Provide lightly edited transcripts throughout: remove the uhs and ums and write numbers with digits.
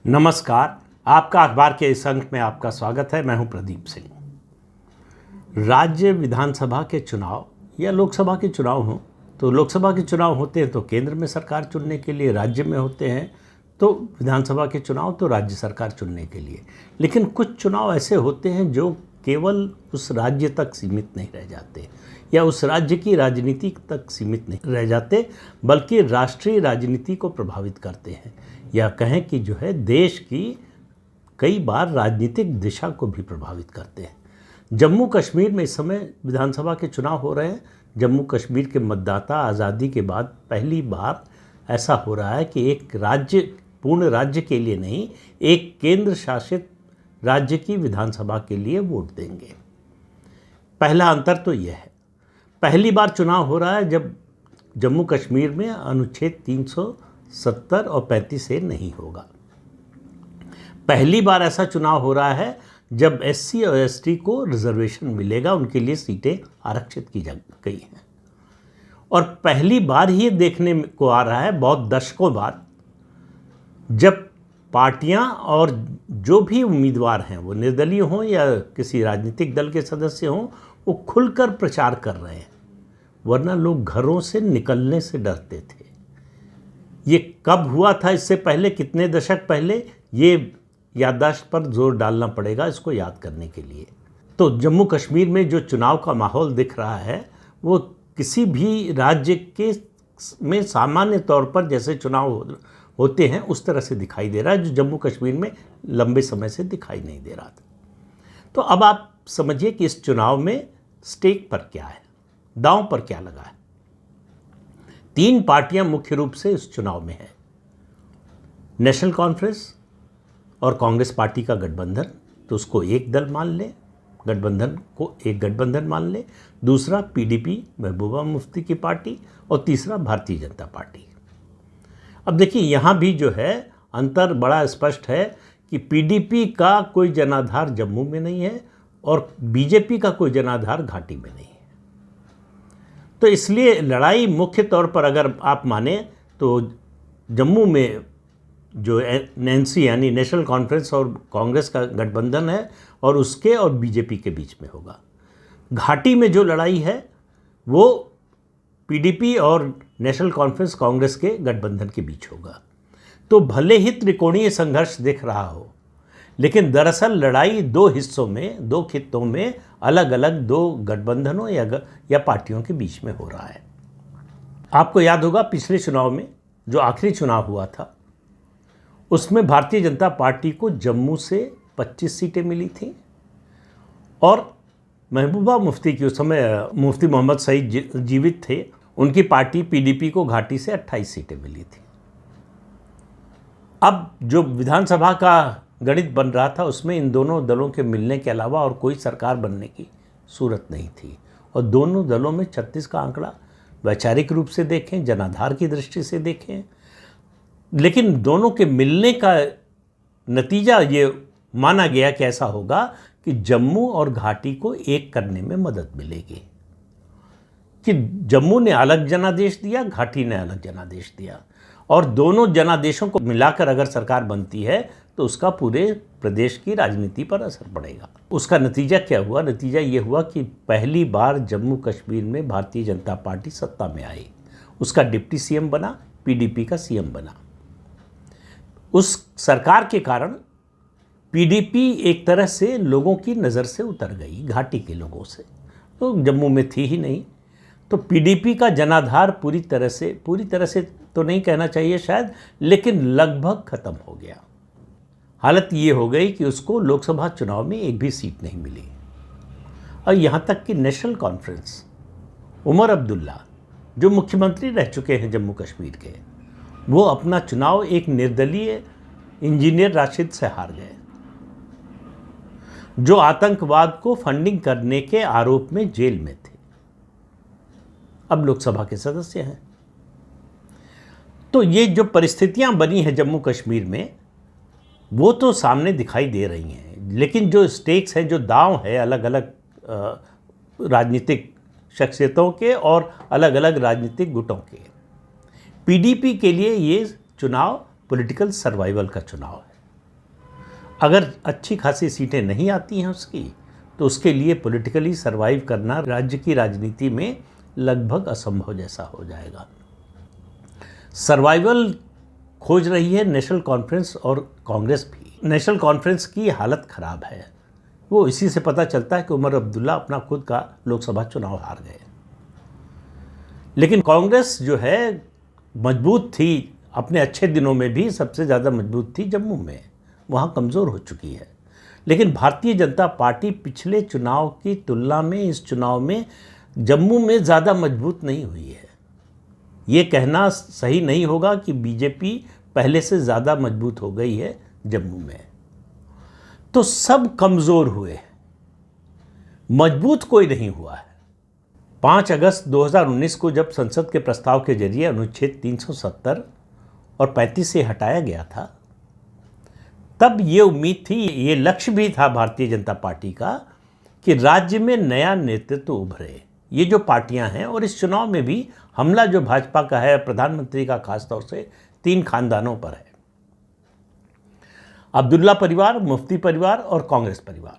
नमस्कार। आपका अखबार के इस अंक में आपका स्वागत है। मैं हूं प्रदीप सिंह। राज्य विधानसभा के चुनाव या लोकसभा के चुनाव हों तो लोकसभा के चुनाव होते हैं तो केंद्र में सरकार चुनने के लिए, राज्य में होते हैं तो विधानसभा के चुनाव तो राज्य सरकार चुनने के लिए। लेकिन कुछ चुनाव ऐसे होते हैं जो केवल उस राज्य तक सीमित नहीं रह जाते या उस राज्य की राजनीति तक सीमित नहीं रह जाते, बल्कि राष्ट्रीय राजनीति को प्रभावित करते हैं या कहें कि जो है देश की कई बार राजनीतिक दिशा को भी प्रभावित करते हैं। जम्मू कश्मीर में इस समय विधानसभा के चुनाव हो रहे हैं। जम्मू कश्मीर के मतदाता आज़ादी के बाद पहली बार ऐसा हो रहा है कि एक राज्य, पूर्ण राज्य के लिए नहीं, एक केंद्र शासित राज्य की विधानसभा के लिए वोट देंगे। पहला अंतर तो यह है, पहली बार चुनाव हो रहा है जब जम्मू कश्मीर में अनुच्छेद 370 और 35 से नहीं होगा। पहली बार ऐसा चुनाव हो रहा है जब एससी और एसटी को रिजर्वेशन मिलेगा, उनके लिए सीटें आरक्षित की जा गई हैं। और पहली बार ही देखने को आ रहा है बहुत दशकों बाद, जब पार्टियां और जो भी उम्मीदवार हैं, वो निर्दलीय हों या किसी राजनीतिक दल के सदस्य हों, वो खुलकर प्रचार कर रहे हैं। वरना लोग घरों से निकलने से डरते थे। ये कब हुआ था, इससे पहले कितने दशक पहले, ये याददाश्त पर जोर डालना पड़ेगा इसको याद करने के लिए। तो जम्मू कश्मीर में जो चुनाव का माहौल दिख रहा है वो किसी भी राज्य के में सामान्य तौर पर जैसे चुनाव होते हैं उस तरह से दिखाई दे रहा है, जो जम्मू कश्मीर में लंबे समय से दिखाई नहीं दे रहा था। तो अब आप समझिए कि इस चुनाव में स्टेक पर क्या है, दांव पर क्या लगा है। 3 पार्टियां मुख्य रूप से इस चुनाव में हैं। नेशनल कॉन्फ्रेंस और कांग्रेस पार्टी का गठबंधन, तो उसको एक दल मान ले, गठबंधन को एक गठबंधन मान ले। दूसरा पीडीपी, महबूबा मुफ्ती की पार्टी, और तीसरा भारतीय जनता पार्टी। अब देखिए यहाँ भी जो है अंतर बड़ा स्पष्ट है कि पीडीपी का कोई जनाधार जम्मू में नहीं है और बीजेपी का कोई जनाधार घाटी में नहीं है। तो इसलिए लड़ाई मुख्य तौर पर अगर आप माने तो जम्मू में जो एनसी यानी नेशनल कॉन्फ्रेंस और कांग्रेस का गठबंधन है और उसके और बीजेपी के बीच में होगा। घाटी में जो लड़ाई है वो पीडीपी और नेशनल कॉन्फ्रेंस कांग्रेस के गठबंधन के बीच होगा। तो भले ही त्रिकोणीय संघर्ष दिख रहा हो, लेकिन दरअसल लड़ाई 2 हिस्सों में, 2 खित्तों में अलग अलग 2 गठबंधनों या पार्टियों के बीच में हो रहा है। आपको याद होगा पिछले चुनाव में जो आखिरी चुनाव हुआ था उसमें भारतीय जनता पार्टी को जम्मू से 25 सीटें मिली थीं और महबूबा मुफ्ती की, उस समय मुफ्ती मोहम्मद सईद जीवित थे, उनकी पार्टी पीडीपी को घाटी से 28 सीटें मिली थी। अब जो विधानसभा का गणित बन रहा था उसमें इन दोनों दलों के मिलने के अलावा और कोई सरकार बनने की सूरत नहीं थी। और दोनों दलों में 36 का आंकड़ा वैचारिक रूप से देखें, जनाधार की दृष्टि से देखें, लेकिन दोनों के मिलने का नतीजा ये माना गया कि ऐसा होगा कि जम्मू और घाटी को एक करने में मदद मिलेगी। कि जम्मू ने अलग जनादेश दिया, घाटी ने अलग जनादेश दिया, और दोनों जनादेशों को मिलाकर अगर सरकार बनती है तो उसका पूरे प्रदेश की राजनीति पर असर पड़ेगा। उसका नतीजा क्या हुआ? नतीजा ये हुआ कि पहली बार जम्मू कश्मीर में भारतीय जनता पार्टी सत्ता में आई। उसका डिप्टी सीएम बना, पीडीपी का सीएम बना। उस सरकार के कारण पीडीपी एक तरह से लोगों की नज़र से उतर गई, घाटी के लोगों से, तो जम्मू में थी ही नहीं। तो पीडीपी का जनाधार पूरी तरह से तो नहीं कहना चाहिए शायद, लेकिन लगभग ख़त्म हो गया। हालत ये हो गई कि उसको लोकसभा चुनाव में एक भी सीट नहीं मिली। और यहाँ तक कि नेशनल कॉन्फ्रेंस, उमर अब्दुल्ला जो मुख्यमंत्री रह चुके हैं जम्मू कश्मीर के, वो अपना चुनाव एक निर्दलीय इंजीनियर राशिद से हार गए, जो आतंकवाद को फंडिंग करने के आरोप में जेल में थे। अब लोकसभा के सदस्य हैं। तो ये जो परिस्थितियां बनी हैं जम्मू कश्मीर में वो तो सामने दिखाई दे रही हैं, लेकिन जो स्टेक्स हैं, जो दांव है अलग अलग राजनीतिक शख्सियतों के और अलग अलग राजनीतिक गुटों के, पीडीपी के लिए ये चुनाव पॉलिटिकल सर्वाइवल का चुनाव है। अगर अच्छी खासी सीटें नहीं आती हैं उसकी, तो उसके लिए पॉलिटिकली सरवाइव करना राज्य की राजनीति में लगभग असंभव जैसा हो जाएगा। सर्वाइवल खोज रही है नेशनल कॉन्फ्रेंस और कांग्रेस भी। नेशनल कॉन्फ्रेंस की हालत ख़राब है, वो इसी से पता चलता है कि उमर अब्दुल्ला अपना खुद का लोकसभा चुनाव हार गए। लेकिन कांग्रेस जो है मजबूत थी, अपने अच्छे दिनों में भी सबसे ज़्यादा मजबूत थी जम्मू में, वहाँ कमज़ोर हो चुकी है। लेकिन भारतीय जनता पार्टी पिछले चुनाव की तुलना में इस चुनाव में जम्मू में ज़्यादा मजबूत नहीं हुई है। ये कहना सही नहीं होगा कि बीजेपी पहले से ज़्यादा मजबूत हो गई है जम्मू में। तो सब कमज़ोर हुए, मजबूत कोई नहीं हुआ है। 5 अगस्त 2019 को जब संसद के प्रस्ताव के जरिए अनुच्छेद 370 और 35 से हटाया गया था, तब ये उम्मीद थी, ये लक्ष्य भी था भारतीय जनता पार्टी का कि राज्य में नया नेतृत्व उभरे। ये जो पार्टियां हैं, और इस चुनाव में भी हमला जो भाजपा का है, प्रधानमंत्री का खासतौर से 3 खानदानों पर है, अब्दुल्ला परिवार, मुफ्ती परिवार और कांग्रेस परिवार।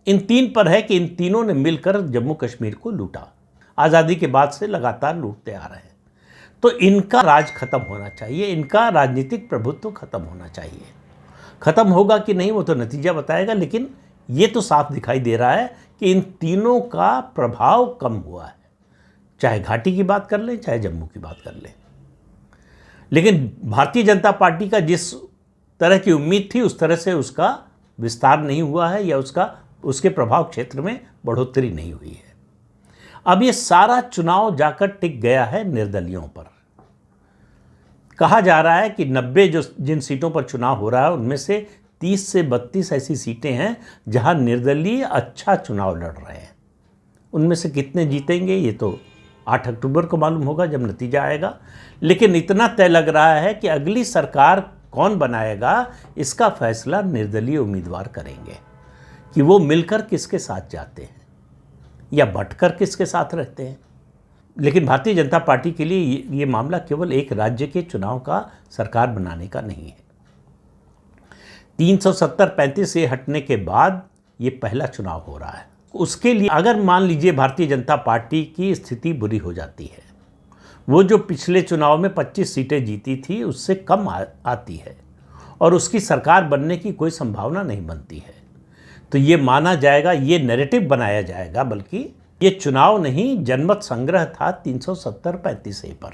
इन 3 पर है कि इन तीनों ने मिलकर जम्मू कश्मीर को लूटा। आज़ादी के बाद से लगातार लूटते आ रहे हैं। तो इनका राज खत्म होना चाहिए, इनका राजनीतिक प्रभुत्व खत्म होना चाहिए। खत्म होगा कि नहीं वो तो नतीजा बताएगा, लेकिन ये तो साफ दिखाई दे रहा है कि इन तीनों का प्रभाव कम हुआ है। चाहे घाटी की बात कर लें, चाहे जम्मू की बात कर लें। लेकिन भारतीय जनता पार्टी का जिस तरह की उम्मीद थी, उस तरह से उसका विस्तार नहीं हुआ है, या उसके प्रभाव क्षेत्र में बढ़ोतरी नहीं हुई है। अब ये सारा चुनाव जाकर टिक गया है निर्दलियों पर। कहा जा रहा है कि 90 जिन सीटों पर चुनाव हो रहा है, उनमें से 30 से 32 ऐसी सीटें हैं जहां निर्दलीय अच्छा चुनाव लड़ रहे हैं। उनमें से कितने जीतेंगे ये तो 8 अक्टूबर को मालूम होगा जब नतीजा आएगा। लेकिन इतना तय लग रहा है कि अगली सरकार कौन बनाएगा, इसका फैसला निर्दलीय उम्मीदवार करेंगे कि वो मिलकर किसके साथ जाते हैं या बंटकर किसके साथ रहते हैं। लेकिन भारतीय जनता पार्टी के लिए ये मामला केवल एक राज्य के चुनाव का, सरकार बनाने का नहीं है। 370-35 से हटने के बाद ये पहला चुनाव हो रहा है। उसके लिए अगर मान लीजिए भारतीय जनता पार्टी की स्थिति बुरी हो जाती है, वो जो पिछले चुनाव में 25 सीटें जीती थी उससे कम आती है और उसकी सरकार बनने की कोई संभावना नहीं बनती है, तो ये माना जाएगा, ये नैरेटिव बनाया जाएगा, बल्कि ये चुनाव नहीं जनमत संग्रह था 370-35 पर,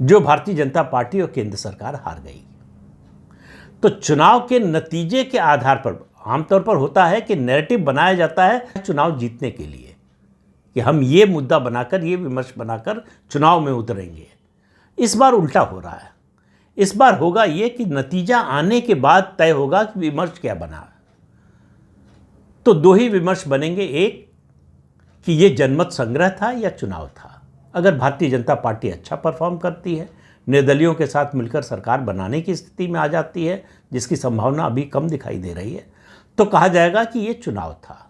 जो भारतीय जनता पार्टी और केंद्र सरकार हार गई। तो चुनाव के नतीजे के आधार पर आमतौर पर होता है कि नैरेटिव बनाया जाता है चुनाव जीतने के लिए, कि हम ये मुद्दा बनाकर, ये विमर्श बनाकर चुनाव में उतरेंगे। इस बार उल्टा हो रहा है। इस बार होगा ये कि नतीजा आने के बाद तय होगा कि विमर्श क्या बना। तो 2 ही विमर्श बनेंगे, एक कि ये जनमत संग्रह था या चुनाव था। अगर भारतीय जनता पार्टी अच्छा परफॉर्म करती है, निर्दलियों के साथ मिलकर सरकार बनाने की स्थिति में आ जाती है, जिसकी संभावना अभी कम दिखाई दे रही है, तो कहा जाएगा कि ये चुनाव था।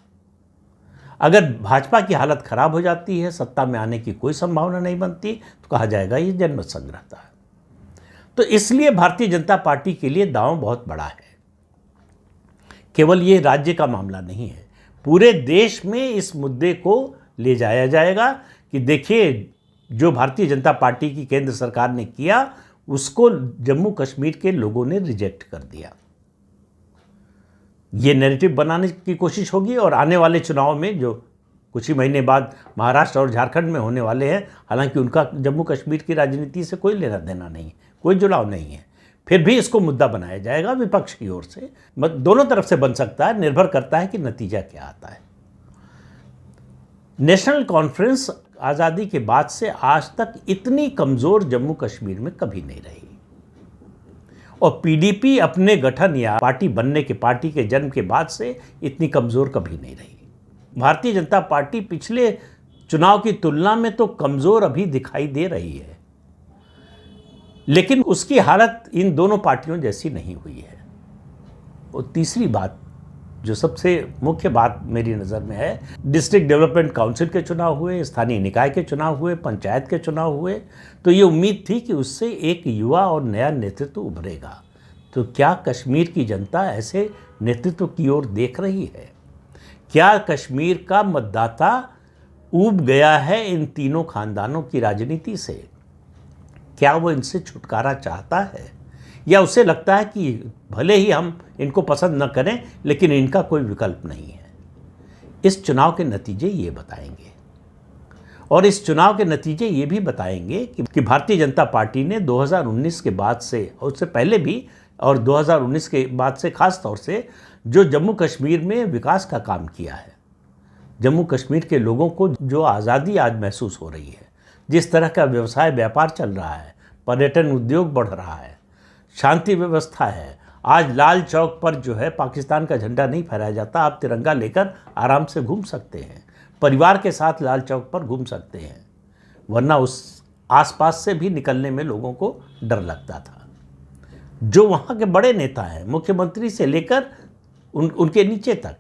अगर भाजपा की हालत खराब हो जाती है, सत्ता में आने की कोई संभावना नहीं बनती, तो कहा जाएगा ये जनमत संग्रह था। तो इसलिए भारतीय जनता पार्टी के लिए दांव बहुत बड़ा है। केवल ये राज्य का मामला नहीं है, पूरे देश में इस मुद्दे को ले जाया जाएगा कि देखिए, जो भारतीय जनता पार्टी की केंद्र सरकार ने किया, उसको जम्मू कश्मीर के लोगों ने रिजेक्ट कर दिया। ये नैरेटिव बनाने की कोशिश होगी और आने वाले चुनाव में, जो कुछ ही महीने बाद महाराष्ट्र और झारखंड में होने वाले हैं, हालांकि उनका जम्मू कश्मीर की राजनीति से कोई लेना देना नहीं, कोई जुड़ाव नहीं है, फिर भी इसको मुद्दा बनाया जाएगा विपक्ष की ओर से। दोनों तरफ से बन सकता है, निर्भर करता है कि नतीजा क्या आता है। नेशनल कॉन्फ्रेंस आज़ादी के बाद से आज तक इतनी कमज़ोर जम्मू कश्मीर में कभी नहीं रही, और पीडीपी अपने गठन या पार्टी बनने के, पार्टी के जन्म के बाद से इतनी कमज़ोर कभी नहीं रही। भारतीय जनता पार्टी पिछले चुनाव की तुलना में तो कमज़ोर अभी दिखाई दे रही है, लेकिन उसकी हालत इन दोनों पार्टियों जैसी नहीं हुई है। और तीसरी बात, जो सबसे मुख्य बात मेरी नज़र में है, डिस्ट्रिक्ट डेवलपमेंट काउंसिल के चुनाव हुए, स्थानीय निकाय के चुनाव हुए, पंचायत के चुनाव हुए, तो ये उम्मीद थी कि उससे एक युवा और नया नेतृत्व उभरेगा, तो क्या कश्मीर की जनता ऐसे नेतृत्व की ओर देख रही है? क्या कश्मीर का मतदाता ऊब गया है इन तीनों खानदानों की राजनीति से? क्या वो इनसे छुटकारा चाहता है, या उसे लगता है कि भले ही हम इनको पसंद न करें लेकिन इनका कोई विकल्प नहीं है? इस चुनाव के नतीजे ये बताएंगे, और इस चुनाव के नतीजे ये भी बताएंगे कि भारतीय जनता पार्टी ने 2019 के बाद से, और उससे पहले भी, और 2019 के बाद से खास तौर से जो जम्मू कश्मीर में विकास का काम किया है, जम्मू कश्मीर के लोगों को जो आज़ादी आज महसूस हो रही है, जिस तरह का व्यवसाय व्यापार चल रहा है, पर्यटन उद्योग बढ़ रहा है, शांति व्यवस्था है। आज लाल चौक पर जो है पाकिस्तान का झंडा नहीं फहराया जाता, आप तिरंगा लेकर आराम से घूम सकते हैं, परिवार के साथ लाल चौक पर घूम सकते हैं, वरना उस आसपास से भी निकलने में लोगों को डर लगता था। जो वहाँ के बड़े नेता हैं, मुख्यमंत्री से लेकर उनके नीचे तक,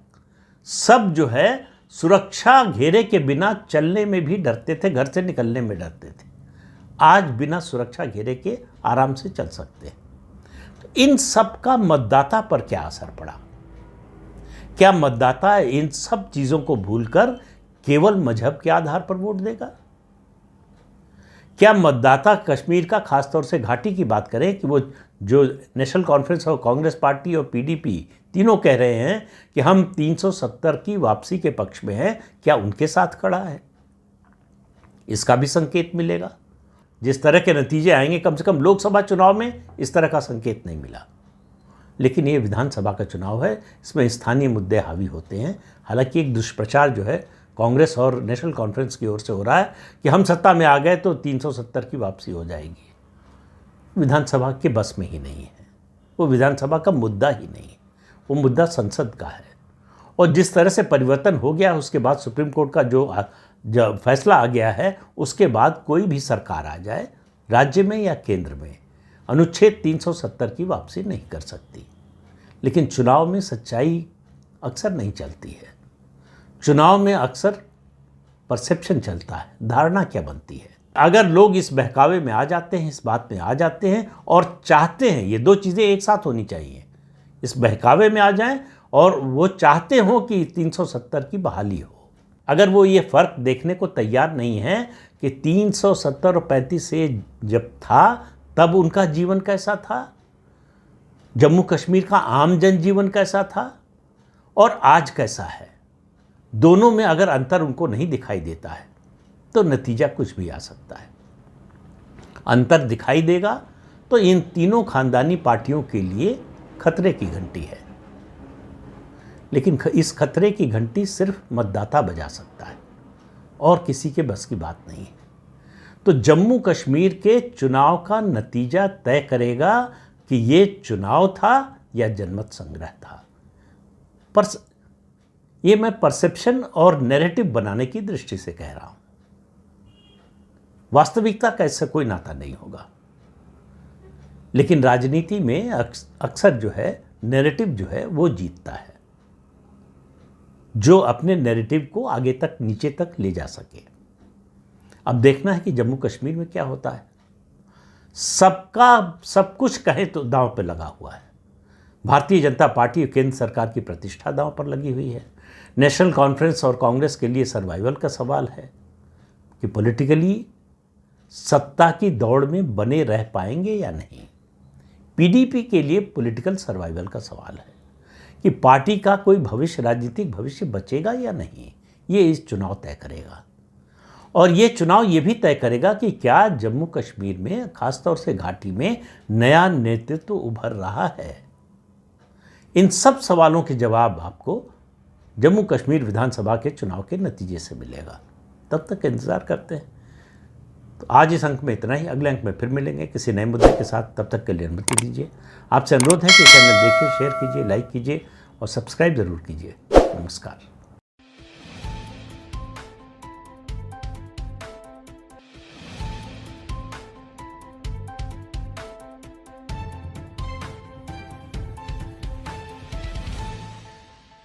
सब जो है सुरक्षा घेरे के बिना चलने में भी डरते थे, घर से निकलने में डरते थे। आज बिना सुरक्षा घेरे के आराम से चल सकते हैं। तो इन सब का मतदाता पर क्या असर पड़ा? क्या मतदाता इन सब चीज़ों को भूलकर केवल मजहब के आधार पर वोट देगा? क्या मतदाता कश्मीर का, खासतौर से घाटी की बात करें, कि वो जो नेशनल कॉन्फ्रेंस और कांग्रेस पार्टी और पीडीपी तीनों कह रहे हैं कि हम 370 की वापसी के पक्ष में हैं, क्या उनके साथ खड़ा है? इसका भी संकेत मिलेगा। जिस तरह के नतीजे आएंगे, कम से कम लोकसभा चुनाव में इस तरह का संकेत नहीं मिला, लेकिन ये विधानसभा का चुनाव है, इसमें स्थानीय मुद्दे हावी होते हैं। हालांकि एक दुष्प्रचार जो है कांग्रेस और नेशनल कॉन्फ्रेंस की ओर से हो रहा है कि हम सत्ता में आ गए तो 370 की वापसी हो जाएगी। विधानसभा के बस में ही नहीं है, वो विधानसभा का मुद्दा ही नहीं है, वो मुद्दा संसद का है। और जिस तरह से परिवर्तन हो गया, उसके बाद सुप्रीम कोर्ट का जो फैसला आ गया है, उसके बाद कोई भी सरकार आ जाए, राज्य में या केंद्र में, अनुच्छेद 370 की वापसी नहीं कर सकती। लेकिन चुनाव में सच्चाई अक्सर नहीं चलती है। चुनाव में अक्सर परसेप्शन चलता है, धारणा क्या बनती है। अगर लोग इस बहकावे में आ जाते हैं, इस बात में आ जाते हैं और चाहते हैं, ये दो चीज़ें एक साथ होनी चाहिए, इस बहकावे में आ जाएं और वो चाहते हो कि 370 की बहाली हो। अगर वो ये फ़र्क देखने को तैयार नहीं है कि 370 और 35 से जब था तब उनका जीवन कैसा था, जम्मू कश्मीर का आम जनजीवन कैसा था और आज कैसा है, दोनों में अगर अंतर उनको नहीं दिखाई देता है तो नतीजा कुछ भी आ सकता है। अंतर दिखाई देगा तो इन तीनों खानदानी पार्टियों के लिए खतरे की घंटी है, लेकिन इस खतरे की घंटी सिर्फ मतदाता बजा सकता है और किसी के बस की बात नहीं है। तो जम्मू कश्मीर के चुनाव का नतीजा तय करेगा कि ये चुनाव था या जनमत संग्रह था। पर ये मैं परसेप्शन और नैरेटिव बनाने की दृष्टि से कह रहा हूं, वास्तविकता का इससे कोई नाता नहीं होगा। लेकिन राजनीति में अक्सर जो है नैरेटिव जो है वो जीतता है, जो अपने नैरेटिव को आगे तक, नीचे तक ले जा सके। अब देखना है कि जम्मू कश्मीर में क्या होता है। सबका सब कुछ कहे तो दांव पे लगा हुआ है। भारतीय जनता पार्टी और केंद्र सरकार की प्रतिष्ठा दांव पर लगी हुई है। नेशनल कॉन्फ्रेंस और कांग्रेस के लिए सर्वाइवल का सवाल है कि पॉलिटिकली सत्ता की दौड़ में बने रह पाएंगे या नहीं। पीडीपी के लिए पॉलिटिकल सर्वाइवल का सवाल है कि पार्टी का कोई भविष्य, राजनीतिक भविष्य बचेगा या नहीं। ये इस चुनाव तय करेगा, और ये चुनाव ये भी तय करेगा कि क्या जम्मू कश्मीर में, खासतौर से घाटी में, नया नेतृत्व उभर रहा है। इन सब सवालों के जवाब आपको जम्मू कश्मीर विधानसभा के चुनाव के नतीजे से मिलेगा। तब तक इंतज़ार करते हैं। तो आज इस अंक में इतना ही। अगले अंक में फिर मिलेंगे किसी नए मुद्दे के साथ। तब तक के लिए अनुमति दीजिए। आपसे अनुरोध है कि चैनल देखिए, शेयर कीजिए, लाइक कीजिए और सब्सक्राइब ज़रूर कीजिए। नमस्कार।